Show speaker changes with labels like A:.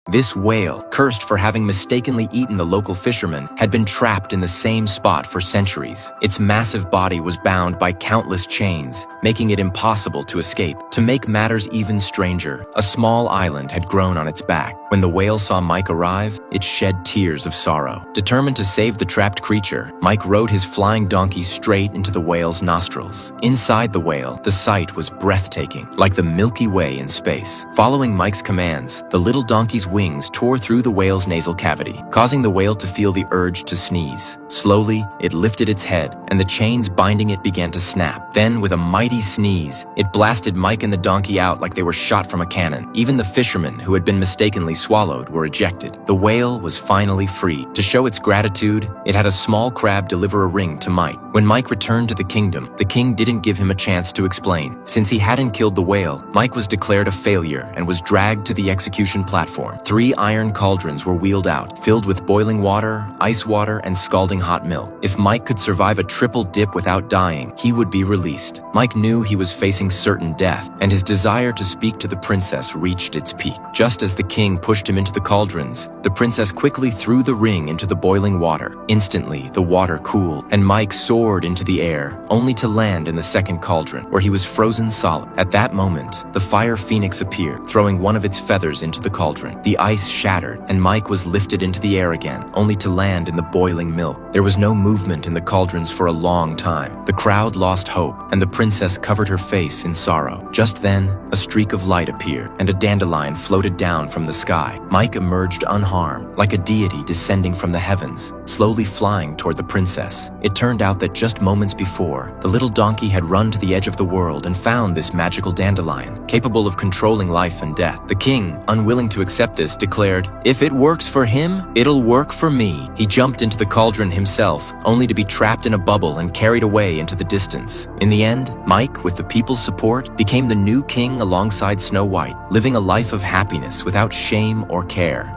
A: This whale, cursed for having mistakenly eaten the local fisherman, had been trapped in the same spot for centuries. Its massive body was bound by countless chains, making it impossible to escape. To make matters even stranger, a small island had grown on its back. When the whale saw Mike arrive, it shed tears of sorrow. Determined to save the trapped creature, Mike rode his flying donkey straight into the whale's nostrils. Inside the whale, the sight was breathtaking, like the Milky Way in space. Following Mike's commands, the little donkey's wings tore through the whale's nasal cavity, causing the whale to feel the urge to sneeze. Slowly, it lifted its head, and the chains binding it began to snap. Then, with a mighty sneeze, it blasted Mike and the donkey out like they were shot from a cannon. Even the fishermen, who had been mistakenly swallowed, were ejected. The whale was finally free. To show its gratitude, it had a small crab deliver a ring to Mike. When Mike returned to the kingdom, the king didn't give him a chance to explain. Since he hadn't killed the whale, Mike was declared a failure and was dragged to the execution platform. 3 iron cauldrons were wheeled out, filled with boiling water, ice water, and scalding hot milk. If Mike could survive a triple dip without dying, he would be released. Mike knew he was facing certain death, and his desire to speak to the princess reached its peak. Just as the king pushed him into the cauldrons, the princess quickly threw the ring into the boiling water. Instantly, the water cooled, and Mike soared into the air, only to land in the second cauldron, where he was frozen solid. At that moment, the fire phoenix appeared, throwing one of its feathers into the cauldron. The ice shattered, and Mike was lifted into the air again, only to land in the boiling milk. There was no movement in the cauldrons for a long time. The crowd lost hope, and the princess covered her face in sorrow. Just then, a streak of light appeared, and a dandelion floated down from the sky. Mike emerged unharmed, like a deity descending from the heavens, slowly flying toward the princess. It turned out that just moments before, the little donkey had run to the edge of the world and found this magical dandelion, capable of controlling life and death. The king, unwilling to accept this, declared, "If it works for him, it'll work for me." He jumped into the cauldron himself, only to be trapped in a bubble and carried away into the distance. In the end, Mike, with the people's support, became the new king alongside Snow White, living a life of happiness without shame or care.